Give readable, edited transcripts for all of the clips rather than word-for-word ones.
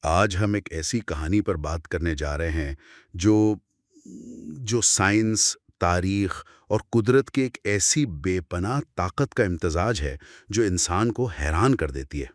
آج ہم ایک ایسی کہانی پر بات کرنے جا رہے ہیں جو جو سائنس، تاریخ اور قدرت کی ایک ایسی بے پناہ طاقت کا امتزاج ہے جو انسان کو حیران کر دیتی ہے۔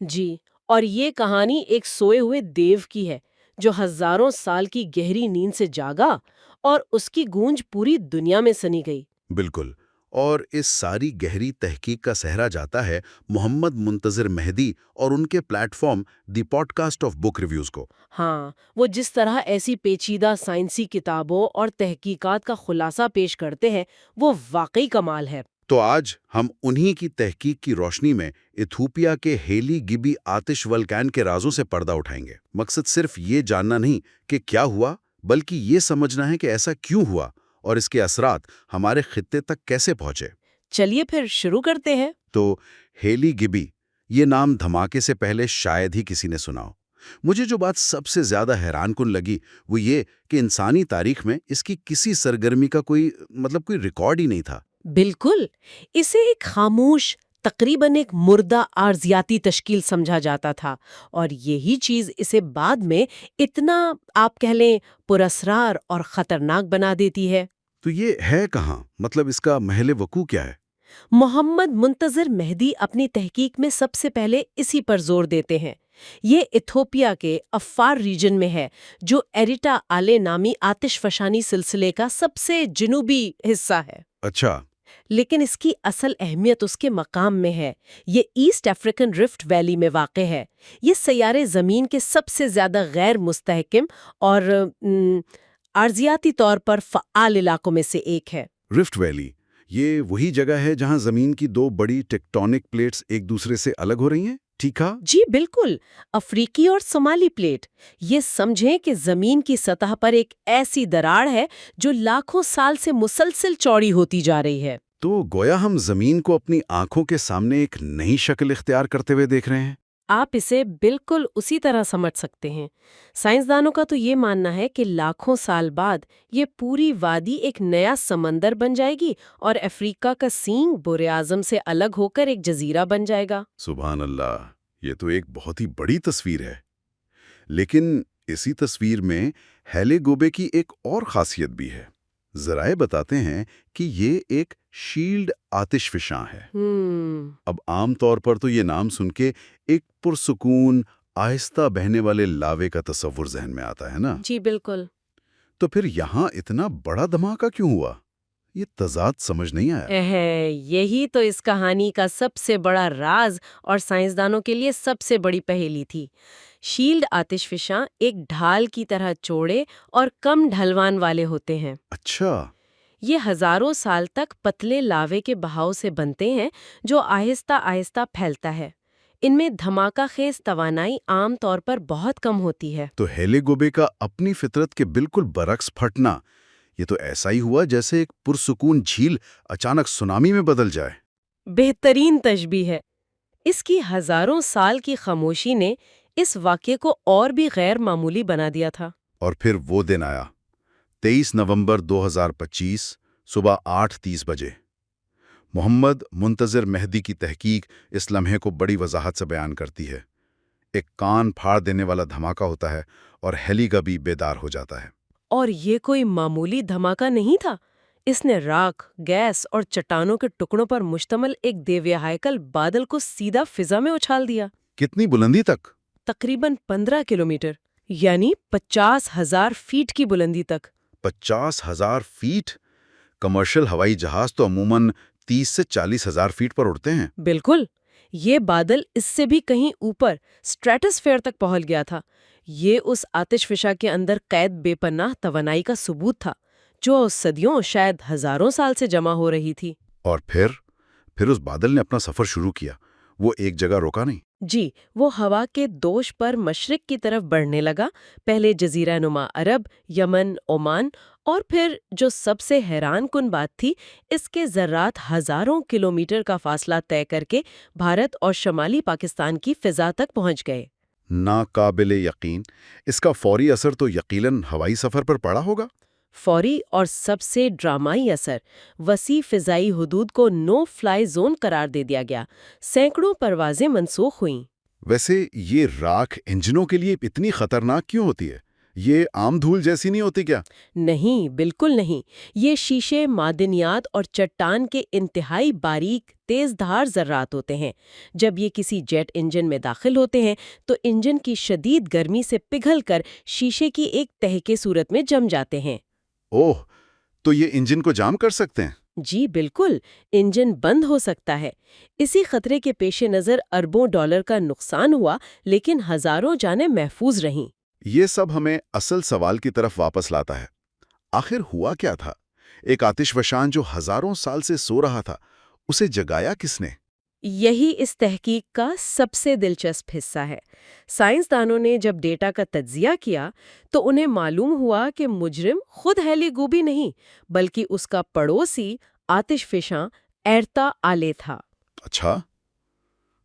جی، اور یہ کہانی ایک سوئے ہوئے دیو کی ہے جو ہزاروں سال کی گہری نیند سے جاگا اور اس کی گونج پوری دنیا میں سنی گئی۔ بالکل، اور اس ساری گہری تحقیق کا سہرا جاتا ہے محمد منتظر مہدی اور ان کے platform the podcast of book reviews کو۔ ہاں، وہ جس طرح ایسی پیچیدہ سائنسی کتابوں اور تحقیقات کا خلاصہ پیش کرتے ہیں وہ واقعی کمال ہے۔ تو آج ہم انہی کی تحقیق کی روشنی میں ایتھوپیا کے ہیلی گبی آتش ولکان کے رازوں سے پردہ اٹھائیں گے۔ مقصد صرف یہ جاننا نہیں کہ کیا ہوا، بلکہ یہ سمجھنا ہے کہ ایسا کیوں ہوا اور اس کے اثرات ہمارے خطے تک کیسے پہنچے۔ چلیے پھر شروع کرتے ہیں۔ تو ہیلی گبی، یہ نام دھماکے سے پہلے شاید ہی کسی نے سنا ہو۔ مجھے جو بات سب سے زیادہ حیران کن لگی وہ یہ کہ انسانی تاریخ میں اس کی کسی سرگرمی کا کوئی ریکارڈ ہی نہیں تھا۔ بالکل، اسے ایک خاموش، تقریباً ایک مردہ ارضیاتی تشکیل سمجھا جاتا تھا، اور یہی چیز اسے بعد میں اتنا، آپ کہہ لیں، پراسرار اور خطرناک بنا دیتی ہے۔ تو یہ ہے کہاں؟ اس کا محل وقوع کیا ہے؟ محمد منتظر مہدی اپنی تحقیق میں سب سے پہلے اسی پر زور دیتے ہیں۔ یہ ایتھوپیا کے افار ریجن میں ہے، جو ایریٹا آلے نامی آتش فشانی سلسلے کا سب سے جنوبی حصہ ہے۔ اچھا۔ لیکن اس کی اصل اہمیت اس کے مقام میں ہے۔ یہ ایسٹ افریقن رفٹ ویلی میں واقع ہے۔ یہ سیارے زمین کے سب سے زیادہ غیر مستحکم اور ارضیاتی طور پر فعال علاقوں میں سے ایک ہے۔ رفٹ ویلی، یہ وہی جگہ ہے جہاں زمین کی دو بڑی ٹیکٹونک پلیٹس ایک دوسرے سے الگ ہو رہی ہیں، ٹھیک ہے؟ جی بالکل، افریقی اور صومالی پلیٹ۔ یہ سمجھیں کہ زمین کی سطح پر ایک ایسی دراڑ ہے جو لاکھوں سال سے مسلسل چوڑی ہوتی جا رہی ہے۔ تو گویا ہم زمین کو اپنی آنکھوں کے سامنے ایک نئی شکل اختیار کرتے ہوئے دیکھ رہے ہیں۔ آپ اسے بالکل اسی طرح سمجھ سکتے ہیں۔ سائنسدانوں کا تو یہ ماننا ہے کہ لاکھوں سال بعد یہ پوری وادی ایک نیا سمندر بن جائے گی اور افریقہ کا سینگ بر اعظم سے الگ ہو کر ایک جزیرہ بن جائے گا۔ سبحان اللہ، یہ تو ایک بہت ہی بڑی تصویر ہے۔ لیکن اسی تصویر میں ہیلے گوبے کی ایک اور خاصیت بھی ہے۔ ذرائع بتاتے ہیں کہ یہ ایک شیلڈ آتش فشاں ہے۔ اب عام طور پر تو یہ نام سن کے ایک پرسکون، آہستہ بہنے والے لاوے کا تصور ذہن میں آتا ہے نا؟ جی بالکل۔ تو پھر یہاں اتنا بڑا دھماکہ کیوں ہوا؟ یہ تضاد سمجھ نہیں آیا۔ یہی تو اس کہانی کا سب سے بڑا راز اور سائنسدانوں کے لیے سب سے بڑی پہیلی تھی۔ شیلڈ آتش فشاں ایک ڈھال کی طرح چوڑے اور کم ڈھلوان والے ہوتے ہیں۔ اچھا۔ یہ ہزاروں سال تک پتلے لاوے کے بہاؤ سے بنتے ہیں جو آہستہ آہستہ پھیلتا ہے۔ ان میں دھماکہ خیز توانائی عام طور پر بہت کم ہوتی ہے۔ تو ہیلے گوبے کا اپنی فطرت کے بالکل برعکس پھٹنا، یہ تو ایسا ہی ہوا جیسے ایک پرسکون جھیل اچانک سونامی میں بدل جائے۔ بہترین تشبیہ ہے۔ اس کی ہزاروں سال کی خاموشی نے اس واقعے کو اور بھی غیر معمولی بنا دیا تھا۔ اور پھر وہ دن آیا، 23 نومبر 2025 صبح 8:30 بجے۔ محمد منتظر مہدی کی تحقیق اس لمحے کو بڑی وضاحت سے بیان کرتی ہے۔ ایک کان پھاڑ دینے والا دھماکہ ہوتا ہے اور ہیلی گبی بیدار ہو جاتا ہے۔ اور یہ کوئی معمولی دھماکہ نہیں تھا۔ اس نے راکھ، گیس اور چٹانوں کے ٹکڑوں پر مشتمل ایک دیویہ ہیکل بادل کو سیدھا فضا میں اچھال دیا۔ کتنی بلندی تک؟ تقریباً 15 کلومیٹر، یعنی 50,000 فیٹ کی بلندی تک۔ 50,000 فیٹ؟ کمرشل ہوائی جہاز تو عموماً 30 سے 40,000 فیٹ پر اڑتے ہیں۔ بالکل، یہ بادل اس سے بھی کہیں اوپر اسٹریٹوسفیئر تک پہنچ گیا تھا۔ یہ اس آتش فشاں کے اندر قید بے پناہ توانائی کا ثبوت تھا جو صدیوں، شاید ہزاروں سال سے جمع ہو رہی تھی۔ اور پھر اس بادل نے اپنا سفر شروع کیا۔ وہ ایک جگہ روکا نہیں۔ جی، وہ ہوا کے دوش پر مشرق کی طرف بڑھنے لگا، پہلے جزیرہ نما عرب، یمن، عمان، اور پھر جو سب سے حیران کن بات تھی، اس کے ذرات ہزاروں کلومیٹر کا فاصلہ طے کر کے بھارت اور شمالی پاکستان کی فضا تک پہنچ گئے۔ ناقابل یقین۔ اس کا فوری اثر تو یقیناً ہوائی سفر پر پڑا ہوگا۔ فوری اور سب سے ڈرامائی اثر، وسیع فضائی حدود کو نو فلائی زون قرار دے دیا گیا، سینکڑوں پروازیں منسوخ ہوئیں۔ ویسے یہ راکھ انجنوں کے لیے اتنی خطرناک کیوں ہوتی ہے؟ یہ عام دھول جیسی نہیں ہوتی کیا؟ نہیں، بالکل نہیں۔ یہ شیشے، معدنیات اور چٹان کے انتہائی باریک تیز دھار ذرات ہوتے ہیں۔ جب یہ کسی جیٹ انجن میں داخل ہوتے ہیں تو انجن کی شدید گرمی سے پگھل کر شیشے کی ایک تہہ کے صورت میں جم جاتے ہیں۔ اوہ، تو یہ انجن کو جام کر سکتے ہیں؟ جی بالکل، انجن بند ہو سکتا ہے۔ اسی خطرے کے پیش نظر اربوں ڈالر کا نقصان ہوا، لیکن ہزاروں جانیں محفوظ رہیں۔ یہ سب ہمیں اصل سوال کی طرف واپس لاتا ہے۔ آخر ہوا کیا تھا؟ ایک آتش فشان جو ہزاروں سال سے سو رہا تھا، اسے جگایا کس نے؟ یہی اس تحقیق کا سب سے دلچسپ حصہ ہے۔ سائنسدانوں نے جب ڈیٹا کا تجزیہ کیا تو انہیں معلوم ہوا کہ مجرم خود ہیلی گوبی نہیں، بلکہ اس کا پڑوسی آتش فشاں ایرتا آلے تھا۔ اچھا،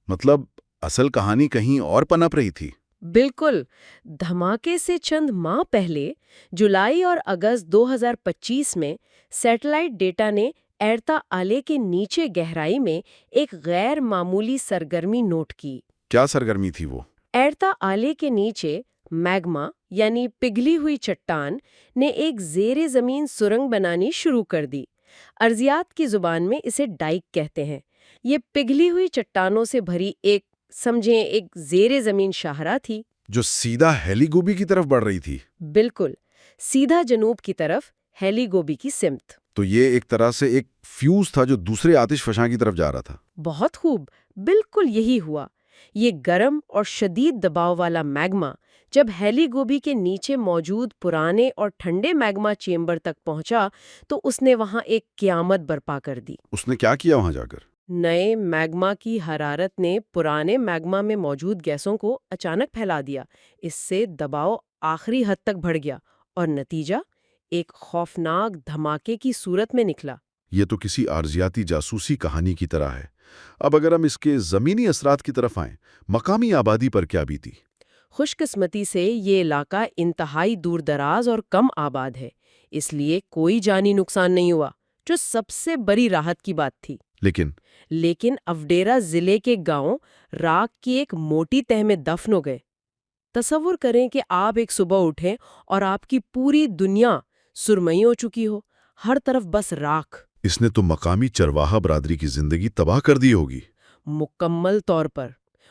مطلب اصل کہانی کہیں اور پنپ رہی تھی؟ بالکل۔ دھماکے سے چند ماہ پہلے جولائی اور اگست 2025 میں سیٹلائٹ ڈیٹا نے ایرتا آلے کے نیچے گہرائی میں ایک غیر معمولی سرگرمی نوٹ کی۔ کیا سرگرمی تھی وہ؟ ایرتا آلے کے نیچے میگما یعنی پگھلی ہوئی چٹان نے ایک زیر زمین سرنگ بنانی شروع کر دی۔ ارضیات کی زبان میں اسے ڈائک کہتے ہیں۔ یہ پگھلی ہوئی چٹانوں سے بھری ایک زیر زمین شاہراہ تھی جو سیدھا ہیلی گوبی کی طرف بڑھ رہی تھی؟ بالکل، سیدھا جنوب کی طرف، ہیلی گوبی کی سمت۔ تو یہ ایک طرح سے ایک فیوز تھا جو دوسرے آتش فشاں کی طرف جا رہا تھا۔ بہت خوب، بالکل یہی ہوا۔ یہ گرم اور شدید دباؤ والا میگما جب ہیلی گوبی کے نیچے موجود پرانے اور ٹھنڈے میگما چیمبر تک پہنچا تو اس نے وہاں ایک قیامت برپا کر دی۔ اس نے کیا کیا وہاں جا کر؟ نئے میگما کی حرارت نے پرانے میگما میں موجود گیسوں کو اچانک پھیلا دیا۔ اس سے دباؤ آخری حد تک بڑھ گیا اور نتیجہ ایک خوفناک دھماکے کی صورت میں نکلا۔ یہ تو کسی ارضیاتی جاسوسی کہانی کی طرح ہے۔ اب اگر ہم اس کے زمینی اثرات کی طرف آئیں، مقامی آبادی پر کیا بیتی؟ خوش قسمتی سے یہ علاقہ انتہائی دور دراز اور کم آباد ہے، اس لیے کوئی جانی نقصان نہیں ہوا، جو سب سے بڑی راحت کی بات تھی۔ لیکن افڈیرا ضلع کے گاؤں راکھ کی ایک موٹی تہہ میں دفن ہو گئے۔ تصور کریں کہ آپ ایک صبح اٹھیں اور آپ کی پوری دنیا سرمئی ہو چکی ہو، ہر طرف بس راکھ۔ اس نے تو مقامی چرواہا برادری کی زندگی تباہ کر دی ہوگی۔ مکمل طور پر۔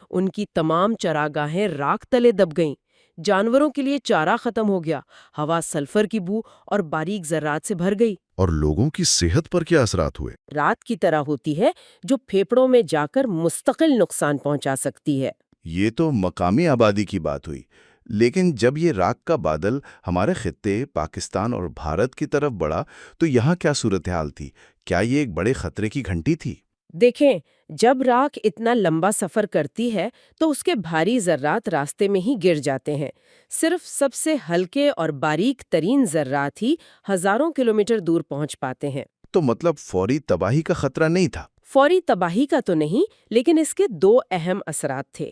ان کی تمام چراگاہیں راکھ تلے دب گئیں، جانوروں کے لیے چارہ ختم ہو گیا، ہوا سلفر کی بو اور باریک ذرات سے بھر گئی۔ اور لوگوں کی صحت پر کیا اثرات ہوئے؟ رات کی طرح ہوتی ہے جو پھیپھڑوں میں جا کر مستقل نقصان پہنچا سکتی ہے۔ یہ تو مقامی آبادی کی بات ہوئی، لیکن جب یہ راکھ کا بادل ہمارے خطے پاکستان اور بھارت کی طرف بڑھا تو یہاں کیا صورتحال تھی؟ کیا یہ ایک بڑے خطرے کی گھنٹی تھی؟ دیکھیں، جب راکھ اتنا لمبا سفر کرتی ہے تو اس کے بھاری ذرات راستے میں ہی گر جاتے ہیں۔ صرف سب سے ہلکے اور باریک ترین ذرات ہی ہزاروں کلومیٹر دور پہنچ پاتے ہیں۔ تو مطلب فوری تباہی کا خطرہ نہیں تھا؟ فوری تباہی کا تو نہیں، لیکن اس کے دو اہم اثرات تھے۔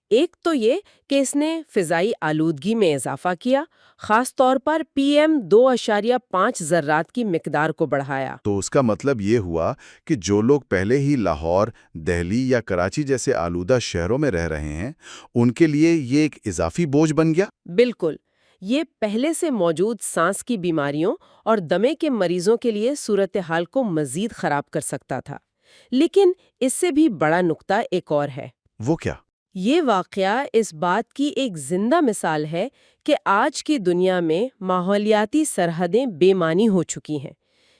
ایک تو یہ کہ اس نے فضائی آلودگی میں اضافہ کیا، خاص طور پر PM2.5 ذرات کی مقدار کو بڑھایا۔ تو اس کا مطلب یہ ہوا کہ جو لوگ پہلے ہی لاہور، دہلی یا کراچی جیسے آلودہ شہروں میں رہ رہے ہیں، ان کے لیے یہ ایک اضافی بوجھ بن گیا؟ بالکل، یہ پہلے سے موجود سانس کی بیماریوں اور دمے کے مریضوں کے لیے صورتحال کو مزید خراب کر سکتا تھا۔ لیکن اس سے بھی بڑا نقطہ ایک اور ہے۔ وہ کیا؟ یہ واقعہ اس بات کی ایک زندہ مثال ہے کہ آج کی دنیا میں ماحولیاتی سرحدیں بے معنی ہو چکی ہیں۔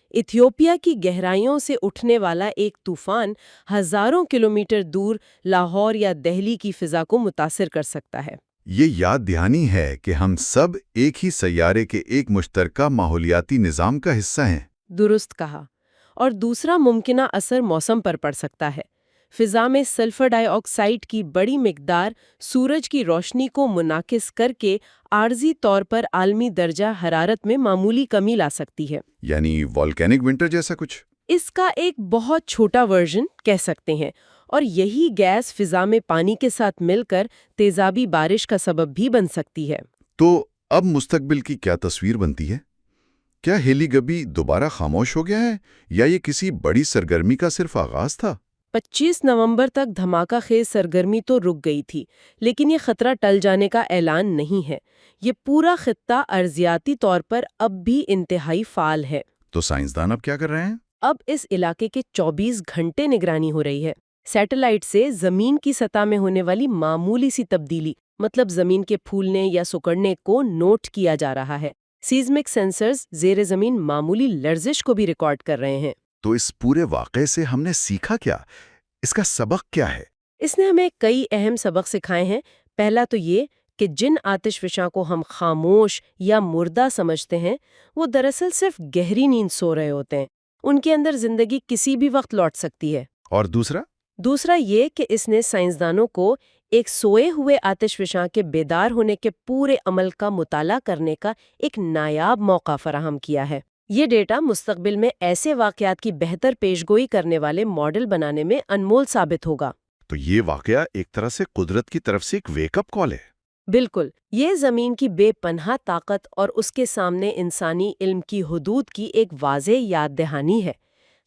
ایتھیوپیا کی گہرائیوں سے اٹھنے والا ایک طوفان ہزاروں کلومیٹر دور لاہور یا دہلی کی فضا کو متاثر کر سکتا ہے۔ یہ یاد دہانی ہے کہ ہم سب ایک ہی سیارے کے ایک مشترکہ ماحولیاتی نظام کا حصہ ہیں۔ درست کہا۔ اور دوسرا ممکنہ اثر موسم پر پڑ سکتا ہے۔ فضا میں سلفر ڈائی آکسائڈ کی بڑی مقدار سورج کی روشنی کو منعکس کر کے عارضی طور پر عالمی درجہ حرارت میں معمولی کمی لا سکتی ہے۔ یعنی والکینک ونٹر جیسا کچھ؟ اس کا ایک بہت چھوٹا ورژن کہہ سکتے ہیں، اور یہی گیس فضا میں پانی کے ساتھ مل کر تیزابی بارش کا سبب بھی بن سکتی ہے۔ تو اب مستقبل کی کیا تصویر بنتی ہے؟ کیا ہیلی گبی دوبارہ خاموش ہو گیا ہے یا یہ کسی بڑی سرگرمی کا صرف آغاز تھا؟ 25 نومبر تک دھماکہ خیز سرگرمی تو رک گئی تھی، لیکن یہ خطرہ ٹل جانے کا اعلان نہیں ہے۔ یہ پورا خطہ ارضیاتی طور پر اب بھی انتہائی فعال ہے۔ تو سائنسدان اب کیا کر رہے ہیں؟ اب اس علاقے کے 24 گھنٹے نگرانی ہو رہی ہے۔ سیٹلائٹ سے زمین کی سطح میں ہونے والی معمولی سی تبدیلی، مطلب زمین کے پھولنے یا سکڑنے کو نوٹ کیا جا رہا ہے۔ سیزمک سینسرز زیر زمین معمولی لرزش کو بھی ریکارڈ کر رہے ہیں۔ تو اس پورے واقعے سے ہم نے سیکھا کیا؟ اس کا سبق کیا ہے؟ اس نے ہمیں کئی اہم سبق سکھائے ہیں۔ پہلا تو یہ کہ جن آتش فشاں کو ہم خاموش یا مردہ سمجھتے ہیں، وہ دراصل صرف گہری نیند سو رہے ہوتے ہیں۔ ان کے اندر زندگی کسی بھی وقت لوٹ سکتی ہے۔ اور دوسرا یہ کہ اس نے سائنسدانوں کو ایک سوئے ہوئے آتش فشاں کے بیدار ہونے کے پورے عمل کا مطالعہ کرنے کا ایک نایاب موقع فراہم کیا ہے۔ یہ ڈیٹا مستقبل میں ایسے واقعات کی بہتر پیشگوئی کرنے والے ماڈل بنانے میں انمول ثابت ہوگا۔ تو یہ واقعہ ایک طرح سے قدرت کی طرف سے ایک ویک اپ کال ہے۔ بالکل، یہ زمین کی بے پناہ طاقت اور اس کے سامنے انسانی علم کی حدود کی ایک واضح یاد دہانی ہے۔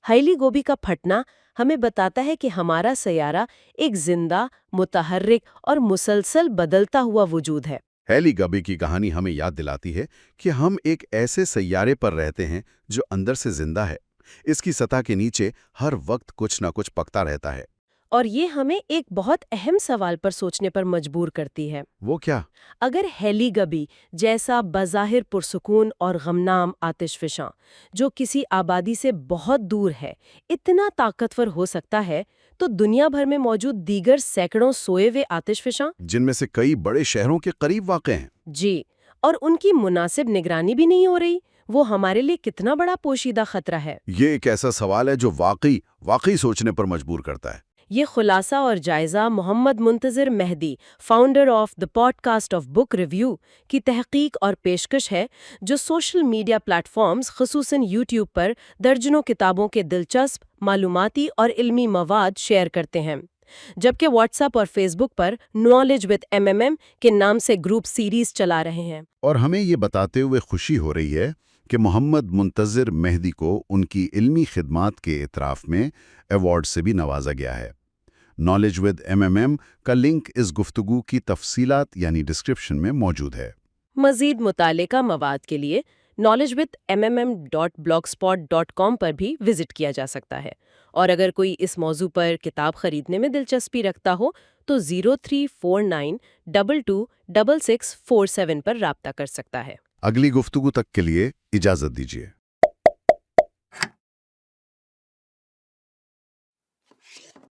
ہیلی گوبی کا پھٹنا ہمیں بتاتا ہے کہ ہمارا سیارہ ایک زندہ، متحرک اور مسلسل بدلتا ہوا وجود ہے۔ ہیلی گبی کی کہانی ہمیں یاد دلاتی ہے کہ ہم ایک ایسے سیارے پر رہتے ہیں جو اندر سے زندہ ہے۔ اس کی سطح کے نیچے ہر وقت کچھ نہ کچھ پکتا رہتا ہے۔ اور یہ ہمیں ایک بہت اہم سوال پر سوچنے پر مجبور کرتی ہے۔ وہ کیا؟ اگر ہیلی گبی جیسا بظاہر پرسکون اور غمنام آتش فشاں، جو کسی آبادی سے بہت دور ہے، اتنا طاقتور ہو سکتا ہے، تو دنیا بھر میں موجود دیگر سینکڑوں سوئے ہوئے آتش فشاں، جن میں سے کئی بڑے شہروں کے قریب واقع ہیں، جی، اور ان کی مناسب نگرانی بھی نہیں ہو رہی، وہ ہمارے لیے کتنا بڑا پوشیدہ خطرہ ہے؟ یہ ایک ایسا سوال ہے جو واقعی سوچنے پر مجبور کرتا ہے۔ یہ خلاصہ اور جائزہ محمد منتظر مہدی، founder of the podcast of book review, کی تحقیق اور پیشکش ہے، جو سوشل میڈیا پلیٹ فارمز خصوصاً یوٹیوب پر درجنوں کتابوں کے دلچسپ، معلوماتی اور علمی مواد شیئر کرتے ہیں، جبکہ واٹس ایپ اور فیس بک پر نالج وتھ MMM کے نام سے گروپ سیریز چلا رہے ہیں۔ اور ہمیں یہ بتاتے ہوئے خوشی ہو رہی ہے کہ محمد منتظر مہدی کو ان کی علمی خدمات کے اعتراف میں ایوارڈ سے بھی نوازا گیا ہے۔ نالج ود MMM کا لنک اس گفتگو کی تفصیلات یعنی ڈسکرپشن میں موجود ہے۔ مزید مطالعے کا مواد کے لیے knowledgewithMMM.blogspot.com پر بھی وزٹ کیا جا سکتا ہے، اور اگر کوئی اس موضوع پر کتاب خریدنے میں دلچسپی رکھتا ہو تو 0349226647 پر رابطہ کر سکتا ہے۔ اگلی گفتگو تک کے لیے اجازت دیجیے۔